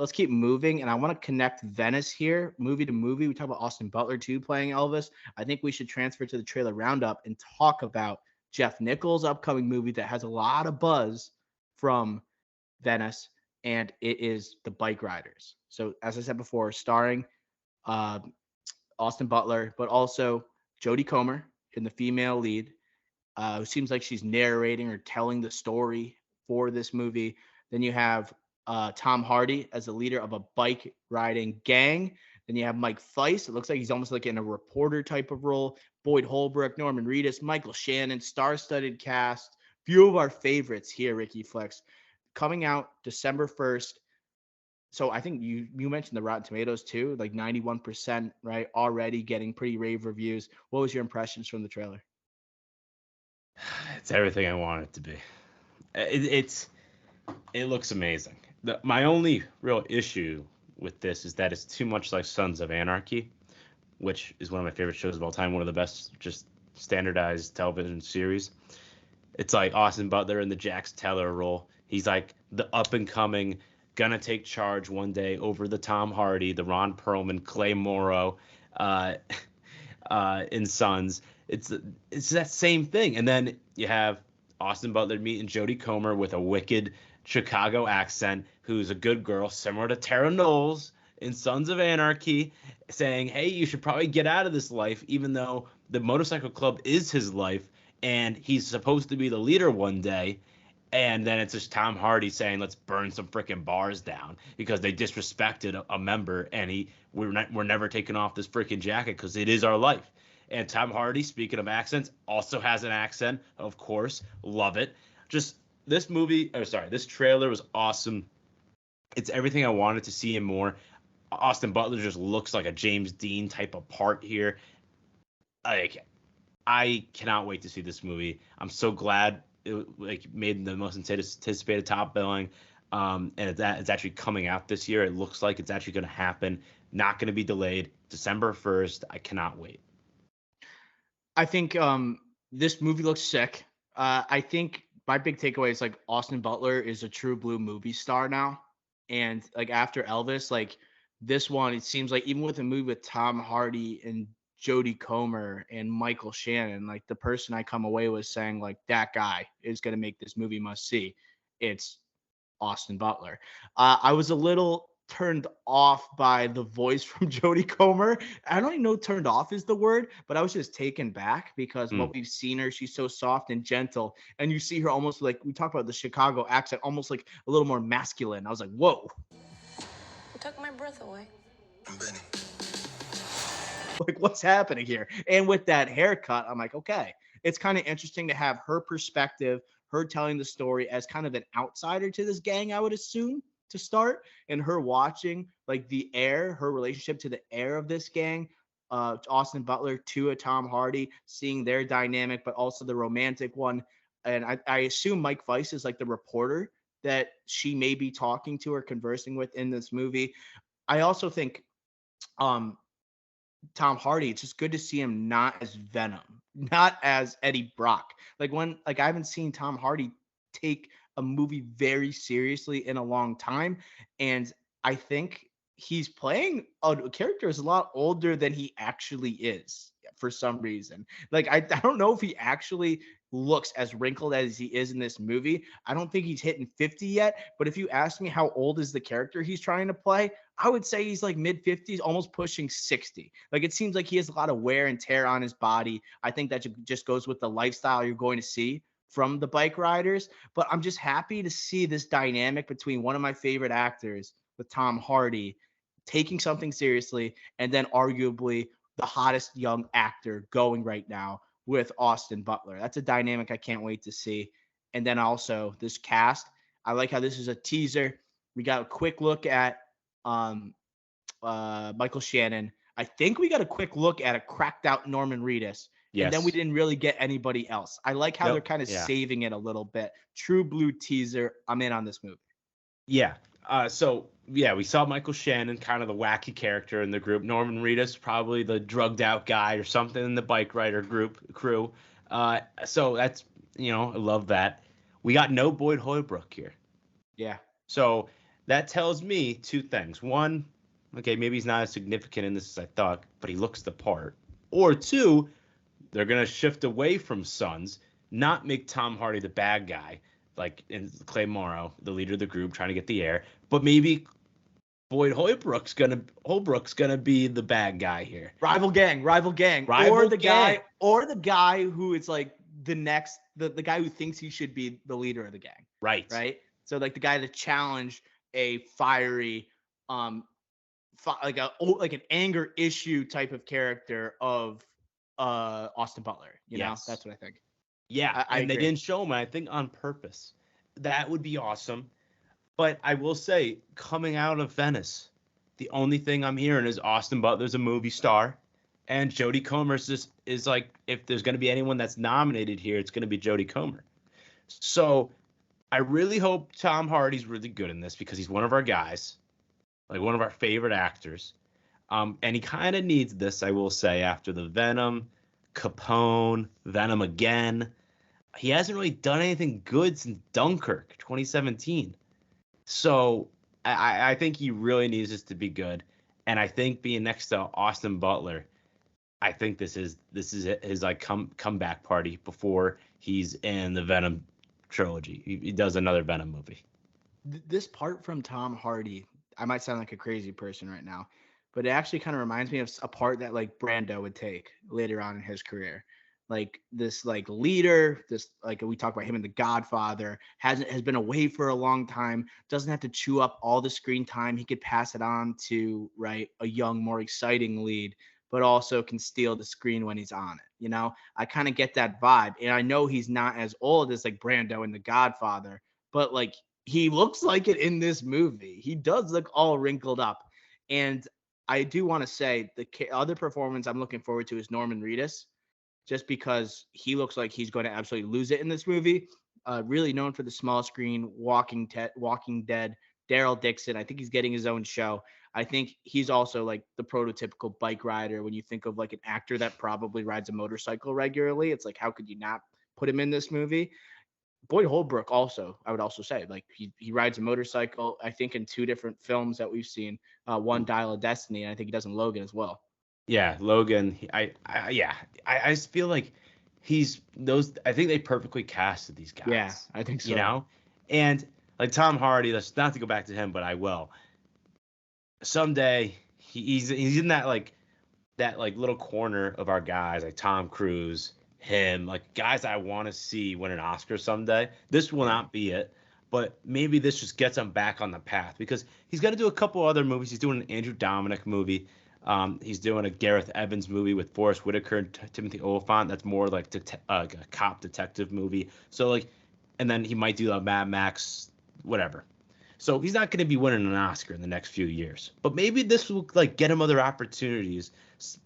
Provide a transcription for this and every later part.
let's keep moving. And I want to connect Venice here, movie to movie. We talk about Austin Butler too playing Elvis. I think we should transfer to the trailer roundup and talk about Jeff Nichols' upcoming movie that has a lot of buzz from Venice, and it is The Bikeriders. So as I said before, starring uh, Austin Butler, but also Jodie Comer in the female lead, who seems like she's narrating or telling the story for this movie. Then you have Tom Hardy as the leader of a bike riding gang. Then you have Mike Feist. It looks like he's almost like in a reporter type of role. Boyd Holbrook, Norman Reedus, Michael Shannon, star-studded cast. Few of our favorites here, Ricky Flex. Coming out December 1st. So I think you mentioned the Rotten Tomatoes too, like 91%, right? Already getting pretty rave reviews. What was your impressions from the trailer? It's everything I want it to be. It looks amazing. My only real issue with this is that it's too much like Sons of Anarchy, which is one of my favorite shows of all time, one of the best just standardized television series. It's like Austin Butler in the Jax Teller role. He's like the up and coming, gonna take charge one day over the Tom Hardy, the Ron Perlman, Clay Morrow, uh, in Sons. It's that same thing, and then you have Austin Butler meeting Jodie Comer with a wicked Chicago accent, who's a good girl, similar to Tara Knowles in Sons of Anarchy, saying, "Hey, you should probably get out of this life," even though the motorcycle club is his life, and he's supposed to be the leader one day. And then it's just Tom Hardy saying, "Let's burn some freaking bars down because they disrespected a member, and we're never taking off this freaking jacket because it is our life." And Tom Hardy, speaking of accents, also has an accent, of course. Love it. Just this trailer was awesome. It's everything I wanted to see and more. Austin Butler just looks like a James Dean type of part here. Like, I cannot wait to see this movie. I'm so glad it made the most anticipated top billing. And it's actually coming out this year. It looks like it's actually going to happen. Not going to be delayed. December 1st. I cannot wait. I think this movie looks sick. I think my big takeaway is like Austin Butler is a true blue movie star now. And like after Elvis, like this one, it seems like even with a movie with Tom Hardy and Jodie Comer and Michael Shannon, like the person I come away with saying like that guy is going to make this movie must see. It's Austin Butler. I was a little turned off by the voice from Jodie Comer. I don't even know turned off is the word, but I was just taken back because Mm. what we've seen her, she's so soft and gentle. And you see her almost like we talk about the Chicago accent, almost like a little more masculine. I was like, whoa. You took my breath away. I'm Benny. Like what's happening here? And with that haircut, I'm like, okay, it's kind of interesting to have her perspective, her telling the story as kind of an outsider to this gang, I would assume to start, and her watching like the heir, her relationship to the heir of this gang, Austin Butler to a Tom Hardy, seeing their dynamic, but also the romantic one. And I assume Mike Weiss is like the reporter that she may be talking to or conversing with in this movie. I also think um Tom Hardy, it's just good to see him not as Venom, not as Eddie Brock. Like I haven't seen Tom Hardy take a movie very seriously in a long time. And I think he's playing a character is a lot older than he actually is for some reason. Like I don't know if he actually looks as wrinkled as he is in this movie. I don't think he's hitting 50 yet, but if you ask me how old is the character he's trying to play, I would say he's like mid 50s, almost pushing 60. Like it seems like he has a lot of wear and tear on his body. I think that just goes with the lifestyle you're going to see from the Bikeriders. But I'm just happy to see this dynamic between one of my favorite actors with Tom Hardy taking something seriously and then arguably the hottest young actor going right now with Austin Butler. That's a dynamic I can't wait to see. And then also this cast. I like how this is a teaser. We got a quick look at um, Michael Shannon. I think we got a quick look at a cracked out Norman Reedus, and then we Yes. didn't really get anybody else. I like how they're Yep. kind of Yeah. saving it a little bit. True blue teaser. I'm in on this movie. Yeah. So we saw Michael Shannon, kind of the wacky character in the group. Norman Reedus, probably the drugged out guy or something in the bike rider crew. So that's I love that. We got no Boyd Holbrook here. Yeah. So that tells me two things. One, okay, maybe he's not as significant in this as I thought, but he looks the part. Or two, they're going to shift away from Sons, not make Tom Hardy the bad guy, like in Clay Morrow, the leader of the group, trying to get the heir, but maybe Boyd Holbrook's gonna be the bad guy here. Rival gang, Rival or the gang. guy who is like the guy who thinks he should be the leader of the gang. Right. So like the guy that challenged a fiery, like an anger issue type of character of Austin Butler. You know, that's what I think. Yeah, I and they agree. didn't show him, I think, on purpose. That would be awesome. But I will say, coming out of Venice, the only thing I'm hearing is Austin Butler's a movie star, and Jodie Comer is like, if there's going to be anyone that's nominated here, it's going to be Jodie Comer. So I really hope Tom Hardy's really good in this because he's one of our guys, like one of our favorite actors. And he kind of needs this, I will say, after the Venom, Capone, Venom again. He hasn't really done anything good since Dunkirk, 2017. So I think he really needs this to be good. And I think being next to Austin Butler, I think this is his like comeback party before he's in the Venom trilogy. He does another Venom movie. This part from Tom Hardy, I might sound like a crazy person right now, but it actually kind of reminds me of a part that like Brando would take later on in his career. Like this like leader, this like we talk about him in The Godfather, has been away for a long time, doesn't have to chew up all the screen time. He could pass it on to a young, more exciting lead, but also can steal the screen when he's on it. You know, I kind of get that vibe. And I know he's not as old as like Brando in The Godfather, but like he looks like it in this movie. He does look all wrinkled up. And I do want to say the other performance I'm looking forward to is Norman Reedus, just because he looks like he's going to absolutely lose it in this movie. Really known for the small screen, Walking Dead, Daryl Dixon. I think he's getting his own show. I think he's also like the prototypical bike rider. When you think of like an actor that probably rides a motorcycle regularly, it's like, how could you not put him in this movie? Boyd Holbrook also, I would also say, like he rides a motorcycle, I think in 2 different films that we've seen, one Dial of Destiny, and I think he does in Logan as well. Yeah, Logan. I just feel like he's those. I think they perfectly casted these guys. Yeah, I think so. You know, and like Tom Hardy. Let's not to go back to him, but I will. Someday he's in that little corner of our guys like Tom Cruise, him, like guys I want to see win an Oscar someday. This will not be it, but maybe this just gets him back on the path because he's going to do a couple other movies. He's doing an Andrew Dominic movie. He's doing a Gareth Evans movie with Forrest Whitaker and Timothy Olyphant. That's more like a cop detective movie. So like, and then he might do a Mad Max, whatever. So he's not going to be winning an Oscar in the next few years. But maybe this will like get him other opportunities.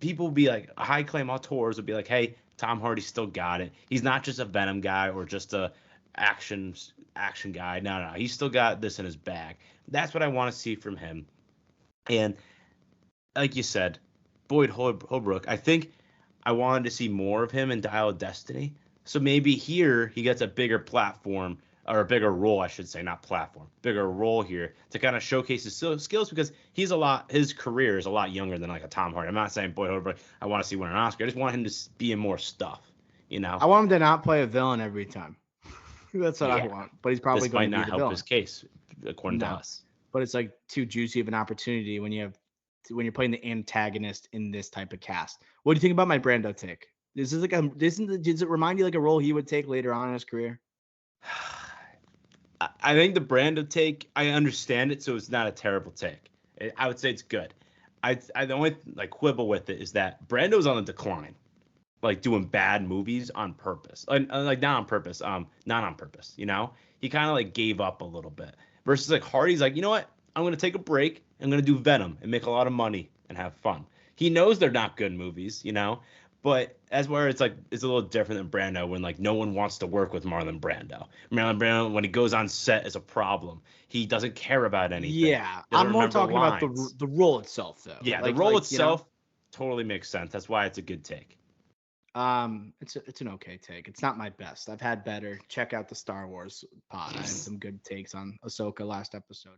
People will be like, high claim auteurs will be like, hey, Tom Hardy still got it. He's not just a Venom guy or just a action guy. No, he's still got this in his bag. That's what I want to see from him. And like you said, Boyd Holbrook, I think I wanted to see more of him in Dial of Destiny. So maybe here he gets a bigger platform, or a bigger role, I should say, not platform, bigger role here to kind of showcase his skills because his career is a lot younger than like a Tom Hardy. I'm not saying Boyd Holbrook, I want to see win an Oscar. I just want him to be in more stuff, you know? I want him to not play a villain every time. That's what I want. But he's probably going to be the villain. This might not help his case, according to us. But it's like too juicy of an opportunity when you're playing the antagonist in this type of cast. What do you think about my Brando take? Does it remind you like a role he would take later on in his career? I think the Brando take, I understand it, so it's not a terrible take. I would say it's good. The only like quibble with it is that Brando's on the decline, like doing bad movies on purpose, like not on purpose, not on purpose. You know, he kind of like gave up a little bit. Versus like Hardy's like, you know what? I'm gonna take a break. I'm gonna do Venom and make a lot of money and have fun. He knows they're not good movies, you know. But as where it's like it's a little different than Brando when like no one wants to work with Marlon Brando. Marlon Brando, when he goes on set, is a problem. He doesn't care about anything. Yeah, I'm more talking about the role itself, though. Yeah, the role itself totally makes sense. That's why it's a good take. It's an okay take. It's not my best. I've had better. Check out the Star Wars pod. I had some good takes on Ahsoka last episode.